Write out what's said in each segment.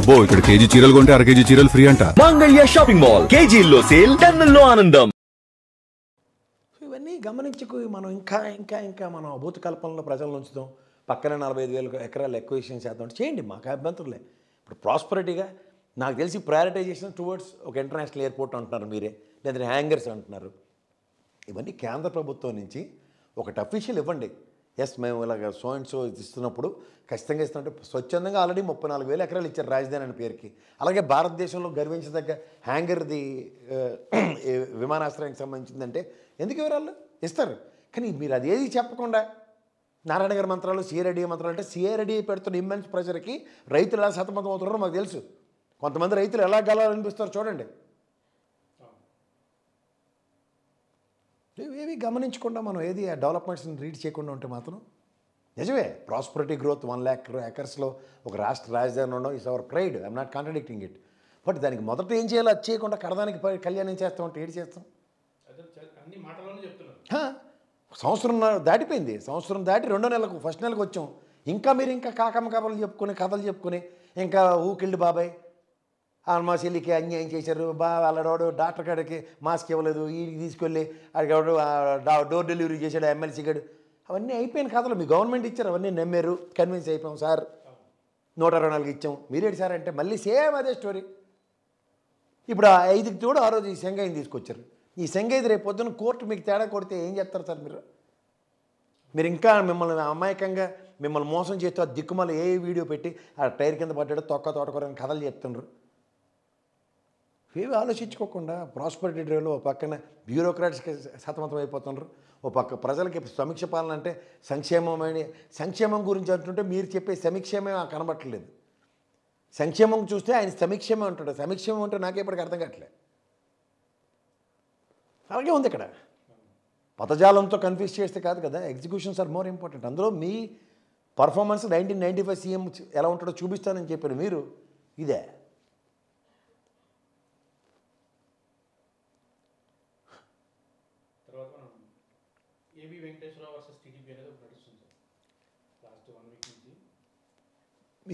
అబ్బో ఇక్కడ కేజీ చీరలు కొంటే అర కేజీ చీరలు ఫ్రీ అంట. మంగళ్య షాపింగ్ మాల్, కేజీల్లో సేల్, టన్నుల్లో ఆనందం. ఇవన్నీ గమనించుకు మనం ఇంకా మనం భూత కల్పనలో ప్రజలను ఉంచుదాం, పక్కన 45,000 ఎకరాలు ఎక్విజిషన్ చేద్దాం అంటే చేయండి, మాకు అభ్యంతరులే. ఇప్పుడు ప్రాస్పరిటీగా నాకు తెలిసి ప్రయారిటైజేషన్ టువర్డ్స్ ఒక ఇంటర్నేషనల్ ఎయిర్పోర్ట్ అంటున్నారు మీరే, లేదంటే హ్యాంగర్స్ అంటున్నారు. ఇవన్నీ కేంద్ర ప్రభుత్వం నుంచి ఒకటి అఫీషియల్ ఇవ్వండి. ఎస్ మేము ఇలాగ సో అండ్ సో ఇస్తున్నప్పుడు ఖచ్చితంగా ఇస్తున్నట్టు స్వచ్ఛందంగా ఆల్రెడీ 34,000 ఎకరాలు ఇచ్చారు రాజధాని అనే పేరుకి. అలాగే భారతదేశంలో గర్వించదగ్గ హ్యాంగర్ది విమానాశ్రయానికి సంబంధించిందంటే ఎందుకు వివరాలు ఇస్తారు. కానీ మీరు అది ఏది చెప్పకుండా నారాయణ గారి మంత్రాలు, సిఆర్ఐడి మంత్రాలు అంటే సిఆర్ఐడి పెడుతున్న ఇమ్మెన్స్ ప్రెషర్కి రైతులు ఎలా సతమతం అవుతున్నారో మాకు తెలుసు. కొంతమంది రైతులు ఎలా గెలవాలనిపిస్తారో చూడండి. ఏవి గమనించకుండా మనం ఏది ఆ డెవలప్మెంట్స్ని రీడ్ చేయకుండా ఉంటే మాత్రం నిజమే ప్రాస్పరిటీ గ్రోత్ 1 lakh ఎకర్స్లో ఒక రాష్ట్ర రాజధాని ఉండడం is our pride. I'm not contradicting it. But దానికి మొదట ఏం చేయాలో అది చేయకుండా కడదానికి కళ్యాణం చేస్తామంటే ఏడు చేస్తాం. సంవత్సరం దాటిపోయింది, సంవత్సరం దాటి 2వ నెలకు ఫస్ట్ నెలకు వచ్చాం. ఇంకా మీరు ఇంకా కాకమ్మ కథలు చెప్పుకొని ఇంకా ఊకిల్డ్ బాబాయ్ మా చెల్లికి అన్యాయం చేశారు, వాళ్ళడోడు డాక్టర్ కాడికి మాస్క్ ఇవ్వలేదు, ఈ తీసుకెళ్ళి అడిగాడు డోర్ డెలివరీ చేశాడు ఎమ్మెల్సీ గడు, అవన్నీ అయిపోయిన కథలు. మీ గవర్నమెంట్ ఇచ్చారు, అవన్నీ నమ్మారు, కన్విన్స్ అయిపోయాం సార్, 124 ఇచ్చాం, మీరేంటి సార్ అంటే మళ్ళీ సేమ్ అదే స్టోరీ. ఇప్పుడు ఆ 5కి తోడు ఆ రోజు ఈ సెంగాయిని తీసుకొచ్చారు. ఈ సెంగాయి రేపు పొద్దున్న కోర్టు మీకు తేడా కొడితే ఏం చెప్తారు సార్ మీరు ఇంకా మిమ్మల్ని అమాయకంగా మిమ్మల్ని మోసం చేస్తూ ఆ దిక్కుమల ఏ వీడియో పెట్టి ఆ టైర్ కింద పడ్డాడు తోటకూరని కథలు చెప్తున్నారు. ఏవి ఆలోచించుకోకుండా ప్రాస్పరిటీ డ్రైవ్లో ఒక పక్కన బ్యూరోక్రాట్స్కి సతమతం అయిపోతున్నారు, ఓ పక్క ప్రజలకి సమీక్ష పాలన అంటే సంక్షేమం గురించి అంటుంటే మీరు చెప్పే సమీక్షమే కనబట్టలేదు. సంక్షేమం చూస్తే ఆయన సమీక్షమే అంటాడు, సమీక్షేమం అంటే నాకే ఇప్పటికి అర్థం కావట్లేదు. అలాగే ఉంది ఇక్కడ. పదజాలంతో కన్ఫ్యూజ్ చేస్తే కాదు కదా, ఎగ్జిక్యూషన్స్ ఆర్ మోర్ ఇంపార్టెంట్. అందులో మీ పర్ఫార్మెన్స్ 1995 సీఎం ఎలా ఉంటాడో చూపిస్తానని చెప్పారు మీరు, ఇదే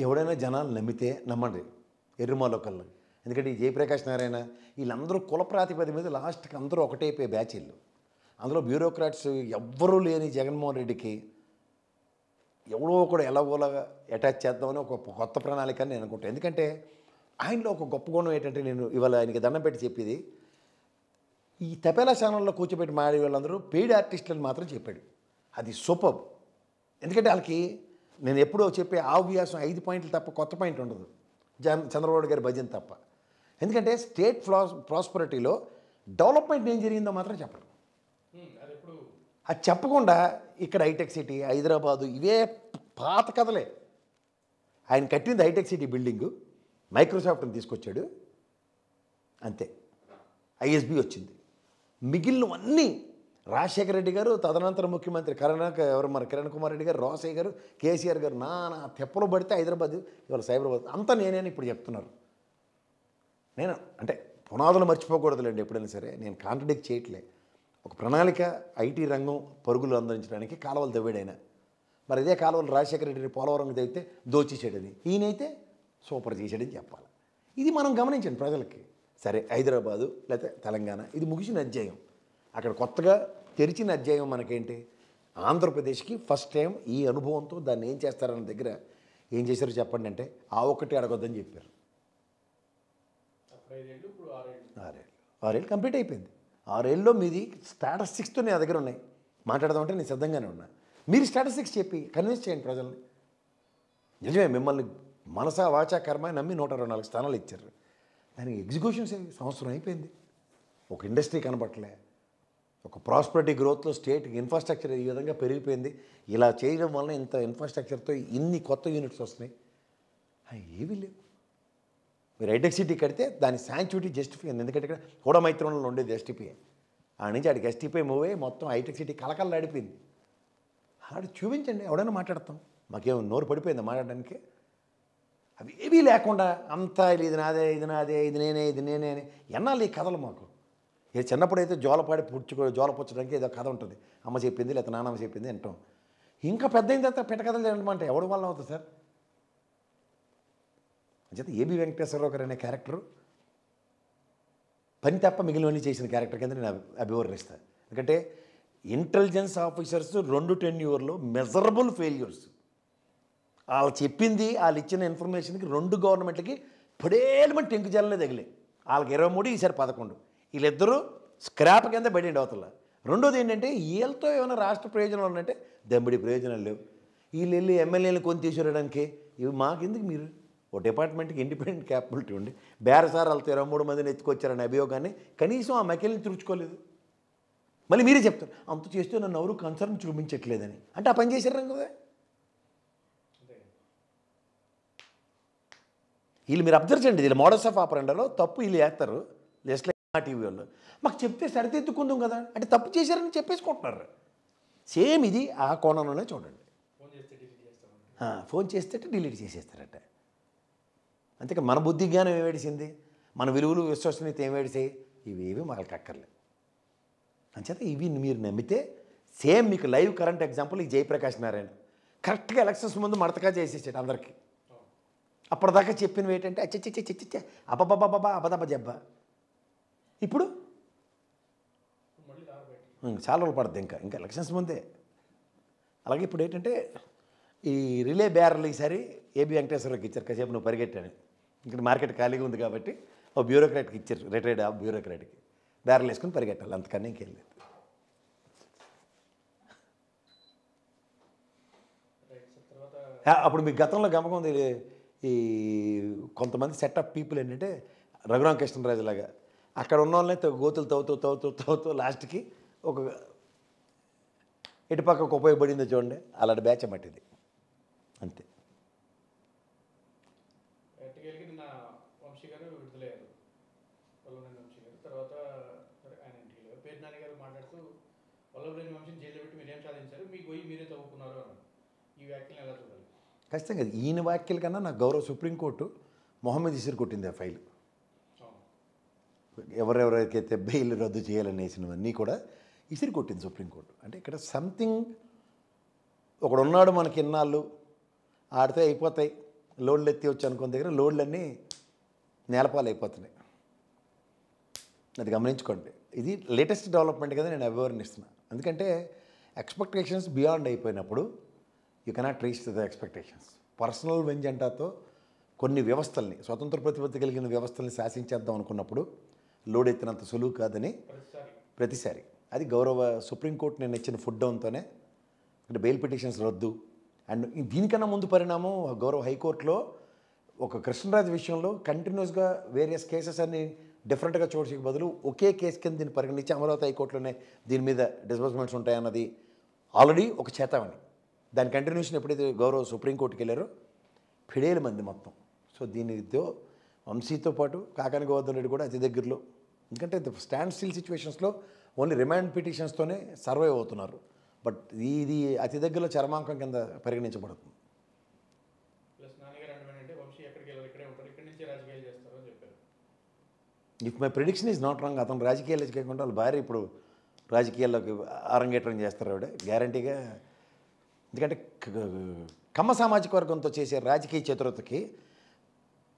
ఎవడైనా జనాలు నమ్మితే నమ్మండి, ఎర్రమాలోకల్ని. ఎందుకంటే ఈ జయప్రకాష్ నారాయణ వీళ్ళందరూ కుల ప్రాతిపదిక మీద లాస్ట్కి అందరూ ఒకటైపోయే బ్యాచీళ్ళు. అందులో బ్యూరోక్రాట్స్ ఎవ్వరూ లేని జగన్మోహన్ రెడ్డికి ఎవడో ఒకడు ఎలాగోలాగా అటాచ్ చేద్దామని ఒక కొత్త ప్రణాళిక అని నేను అనుకుంటాను. ఎందుకంటే ఆయనలో ఒక గొప్ప గుణం ఏంటంటే, నేను ఇవాళ ఆయనకి దండం పెట్టి చెప్పేది, ఈ తపేలా ఛానల్లో కూర్చోబెట్టి మాడే వాళ్ళందరూ పెయిడ్ ఆర్టిస్టులని మాత్రం చెప్పాడు. అది సూపర్. ఎందుకంటే వాళ్ళకి నేను ఎప్పుడో చెప్పే ఆవ్యాసం 5 పాయింట్లు తప్ప కొత్త పాయింట్ ఉండదు, చంద్రబాబు గారి భజన తప్ప. ఎందుకంటే స్టేట్ ప్రాస్పరిటీలో డెవలప్మెంట్ ఏం జరిగిందో మాత్రం చెప్పడం. అది చెప్పకుండా ఇక్కడ హైటెక్ సిటీ, హైదరాబాదు ఇవే పాత కథలే. ఆయన కట్టింది హైటెక్ సిటీ బిల్డింగు, మైక్రోసాఫ్ట్ని తీసుకొచ్చాడు అంతే, ఐఎస్బి వచ్చింది. మిగిలినవన్నీ రాజశేఖర రెడ్డి గారు, తదనంతరం ముఖ్యమంత్రి కిరణ్ కుమార్ రెడ్డి గారు, రోసయ్య గారు, కేసీఆర్ గారు నానా తెప్పలు పడితే హైదరాబాద్ ఇవాళ సైబరాబాద్ అంతా నేనేని ఇప్పుడు చెప్తున్నారు. నేను అంటే పునాదులు మర్చిపోకూడదులేండి ఎప్పుడైనా సరే, నేను కాంట్రడిక్ట్ చేయట్లే. ఒక ప్రణాళిక ఐటీ రంగం పరుగులు అందించడానికి కాలువలు తవ్వాడైనా, మరి ఇదే కాలువలు రాజశేఖర రెడ్డి పోలవరం తవ్వితే దోచేసాడని, ఈయనైతే సూపర్ చేసాడని చెప్పాలి. ఇది మనం గమనించండి ప్రజలకి. సరే హైదరాబాదు లేకపోతే తెలంగాణ ఇది ముగిసిన అధ్యాయం, అక్కడ కొత్తగా తెరిచిన అధ్యాయం మనకేంటి, ఆంధ్రప్రదేశ్కి ఫస్ట్ టైం ఈ అనుభవంతో దాన్ని ఏం చేస్తారన్న దగ్గర ఏం చేశారో చెప్పండి అంటే, ఆ ఒక్కటి అడగొద్దని చెప్పారు. 6 ఏళ్ళు కంప్లీట్ అయిపోయింది. 6 ఏళ్ళలో మీది స్టాటిస్టిక్స్తో నా దగ్గర ఉన్నాయి, మాట్లాడదామంటే నేను సిద్ధంగానే ఉన్నా. మీరు స్టాటిస్టిక్స్ చెప్పి కన్విన్స్ చేయండి ప్రజల్ని. నిజమే మిమ్మల్ని మనసా వాచా కర్మ నమ్మి 124 స్థానాలు ఇచ్చారు. దానికి ఎగ్జిక్యూషన్స్ సంవత్సరం అయిపోయింది, ఒక ఇండస్ట్రీ కనబట్టలే. ఒక ప్రాస్పరిటీ గ్రోత్లో స్టేట్ ఇన్ఫ్రాస్ట్రక్చర్ ఈ విధంగా పెరిగిపోయింది. ఇలా చేయడం వలన ఇంత ఇన్ఫ్రాస్ట్రక్చర్తో ఇన్ని కొత్త యూనిట్స్ వస్తున్నాయి, ఏవీ లేవు. మీరు హైటెక్ సిటీ కడితే దాని శాంక్చుటీ జస్టిఫై అయింది. ఎందుకంటే ఇక్కడ హోడమైత్రంలో ఉండేది ఎస్టీపీ, ఆడ నుంచి ఆడికి ఎస్టీపీ మూవ్ అయ్యి మొత్తం హైటెక్ సిటీ కలకల్లాడిపోయింది. ఆడు చూపించండి, ఎవడైనా మాట్లాడతాం, మాకేమో నోరు పడిపోయింది మాట్లాడడానికి. అవి ఏవీ లేకుండా అంతా ఇది నాదే ఇది నేనే అని ఎన్నాళ్ళు ఈ కథలు మాకు. చిన్నప్పుడైతే జోలపాడి జోలపుచ్చడానికి ఏదో కథ ఉంటుంది, అమ్మ చెప్పింది లేకపోతే నాన్నమ్మ చెప్పింది అంటాం. ఇంకా పెద్ద అయిన తర్వాత పెట్ట కథలు ఏంటంటే ఎవడి వల్ల అవుతుంది సార్? అంచేత ఏబి వెంకటేశ్వరరావు గారు అనే క్యారెక్టరు పని తప్ప మిగిలినవన్నీ చేసిన క్యారెక్టర్ కింద నేను అభివర్ణిస్తాను. ఎందుకంటే ఇంటెలిజెన్స్ ఆఫీసర్స్ 2 టెన్యూర్లో మెజరబుల్ ఫెయిల్యూర్స్. వాళ్ళు చెప్పింది, వాళ్ళు ఇచ్చిన ఇన్ఫర్మేషన్కి 2 గవర్నమెంట్లకి పడేలమంటే టెంకు జల్లనే తగిలే. వాళ్ళకి 23, ఈసారి 11. వీళ్ళిద్దరూ స్క్రాప్ కింద పడిండి అవతల. రెండోది ఏంటంటే వీళ్ళతో ఏమైనా రాష్ట్ర ప్రయోజనాలు ఉన్నాయంటే దమ్మిడి ప్రయోజనాలు లేవు. వీళ్ళు వెళ్ళి ఎమ్మెల్యేలను కొని తీసుకురావడానికి ఇవి మాకెందుకు? మీరు ఓ డిపార్ట్మెంట్కి ఇండిపెండెంట్ క్యాపబిలిటీ ఉండి బేరసార్ వాళ్ళతో 23 మందిని ఎత్తుకొచ్చారని అభియోగాన్ని కనీసం ఆ మకిల్ని తుడుచుకోలేదు. మళ్ళీ మీరే చెప్తారు అంత చేస్తే నన్ను ఎవరు కన్సర్న్ చూపించట్లేదని. అంటే ఆ పని చేశారు కదా వీళ్ళు. మీరు అబ్జర్వ్ చేయండి, వీళ్ళు మోడల్స్ ఆఫ్ ఆపరెండాలో తప్పు వీళ్ళు వేస్తారు. జస్ట్ లైక్ మా టీవీ వాళ్ళు మాకు చెప్తే సరిదిద్దుకుందాం కదా అంటే తప్పు చేశారని చెప్పేసుకుంటున్నారు. సేమ్ ఇది ఆ కోణంలోనే చూడండి. ఫోన్ చేస్తే డిలీట్ చేసేస్తారట. అంతేకా మన బుద్ధి జ్ఞానం ఏమేడిసింది, మన విలువలు విశ్వసనీయత ఏమేడిసాయి, ఇవేవి మనకు అక్కర్లేదు. అంచేత ఇవి మీరు నమ్మితే సేమ్ మీకు లైవ్ కరెంట్ ఎగ్జాంపుల్ ఈ జయప్రకాష్ నారాయణ కరెక్ట్గా ఎలక్షన్స్ ముందు మడతగా చేసేసాడు అందరికీ. అప్పటిదాకా చెప్పినవి ఏంటంటే అచ్చచ్చచ్చచ్చ అబ్బబ్బబ్బబ్బా అబదబ్బ జబ్బ. ఇప్పుడు చాలా రోజులు పడుతుంది ఇంకా ఎలక్షన్స్ ముందే. అలాగే ఇప్పుడు ఏంటంటే ఈ రిలే బ్యారర్లు ఈసారి ఏబి వెంకటేశ్వరరావుకి ఇచ్చారు. కాసేపు నువ్వు పరిగెట్టాను, ఇక్కడ మార్కెట్ ఖాళీగా ఉంది కాబట్టి ఓ బ్యూరోక్రాట్కి ఇచ్చారు, రిటైర్డ్ ఆ బ్యూరోక్రాట్కి బ్యారర్లు వేసుకుని పరిగెట్టాలి, అంతకన్నా ఇంకెళ్ళలేదు. అప్పుడు మీకు గతంలో గమకం ఉంది, ఈ కొంతమంది సెటప్ పీపుల్ ఏంటంటే రఘురామకృష్ణరాజు లాగా అక్కడ ఉన్న వాళ్ళనే గోతులు తవ్వుతూ లాస్ట్కి ఒక ఎటుపక్కకు ఉపయోగపడిందో చూడండి, అలాంటి బ్యాచ్ అన్నమాట అంతే. వంశీ గారు విడుదలయ్యారు, వల్లభనేని వంశీ గారు. తర్వాత ఆయన ఇంటికి వెళ్ళారు. పేర్నాని గారు మాట్లాడుతూ వల్లభనేని వంశీని జైల్లో పెట్టి మీరేం సాధించారు, మీ గొయ్యి మీరే తవ్వుకున్నారు అన్నారు. ఈ వ్యాఖ్యలను ఎలా చూడాలి? ఖచ్చితంగా ఈయన వ్యాఖ్యల కన్నా నాకు గౌరవ సుప్రీంకోర్టు మొహమ్మద్ ఇసిరి కొట్టింది ఆ ఫైల్. ఎవరెవరికైతే బెయిల్ రద్దు చేయాలని వేసినవన్నీ కూడా ఇసిరి కొట్టింది సుప్రీంకోర్టు. అంటే ఇక్కడ సంథింగ్ ఒకడున్నాడు మనకి ఇన్నాళ్ళు ఆడితే అయిపోతాయి, లోడ్లు ఎత్తి వచ్చి అనుకున్న దగ్గర లోడ్లన్నీ నేలపాలు అయిపోతున్నాయి. అది గమనించుకోండి. ఇది లేటెస్ట్ డెవలప్మెంట్ కదా నేను అభివర్ణిస్తున్నాను. ఎందుకంటే ఎక్స్పెక్టేషన్స్ బియాండ్ అయిపోయినప్పుడు you cannot reach the expectations. Personal వెంజెంటాతో కొన్ని వ్యవస్థల్ని, స్వతంత్ర ప్రతిపత్తి కలిగిన వ్యవస్థల్ని శాసించేద్దాం అనుకున్నప్పుడు లోడ్ ఎత్తినంత సులువు కాదని ప్రతిసారి అది గౌరవ సుప్రీంకోర్టు నేను ఇచ్చిన ఫుడ్ డౌన్తోనే అంటే బెయిల్ పిటిషన్స్ రద్దు. అండ్ దీనికన్నా ముందు పరిణామం గౌరవ హైకోర్టులో ఒక కృష్ణరాజు విషయంలో కంటిన్యూస్గా వేరియస్ కేసెస్ అన్ని డిఫరెంట్గా చూడడానికి బదులు ఒకే కేసు కింద దీన్ని పరిగణించి అమరావతి హైకోర్టులోనే దీని మీద డిస్బర్స్మెంట్స్ ఉంటాయన్నది ఆల్రెడీ ఒక చేతామని. దాని కంటిన్యూషన్ ఎప్పుడైతే గౌరవ సుప్రీంకోర్టుకి వెళ్ళారో ఫిడేల మంది మొత్తం. సో దీనితో వంశీతో పాటు కాకాని గోవర్ధన్ రెడ్డి కూడా అతి దగ్గరలో, ఎందుకంటే స్టాండ్ స్టిల్ సిచ్యువేషన్స్లో ఓన్లీ రిమాండ్ పిటిషన్స్తోనే సర్వైవ్ అవుతున్నారు. బట్ ఇది అతి దగ్గరలో చరమాంకం కింద పరిగణించబడుతుంది. If my prediction is not wrong, అతను రాజకీయాలు కాకుండా వాళ్ళ భార్య ఇప్పుడు రాజకీయాల్లోకి అరంగేట్రం చేస్తారు ఆవిడ గ్యారంటీగా. ఎందుకంటే కమ్మ సామాజిక వర్గంతో చేసే రాజకీయ చతురతకి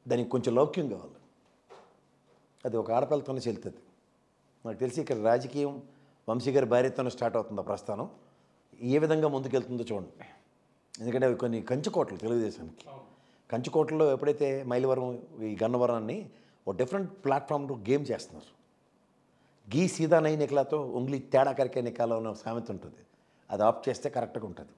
దానికి కొంచెం లౌక్యం కావాలి. అది ఒక ఆడపిల్లతోనే చెల్లుతుంది. నాకు తెలిసి ఇక్కడ రాజకీయం వంశీ గారి భార్యతోనే స్టార్ట్ అవుతుంది. ప్రస్థానం ఏ విధంగా ముందుకెళ్తుందో చూడండి. ఎందుకంటే అవి కొన్ని కంచుకోటలు తెలుగుదేశానికి. కంచుకోటలో ఎప్పుడైతే మైలవరం ఈ గన్నవరాన్ని ఒక డిఫరెంట్ ప్లాట్ఫామ్లో గేమ్ చేస్తున్నారు. గీ సీదా నై నికలాతో ఉంగ్లీ తేడా కరికే నికాలో ఉన్న సామెత ఉంటుంది. అది ఆఫ్ చేస్తే కరెక్ట్గా ఉంటుంది.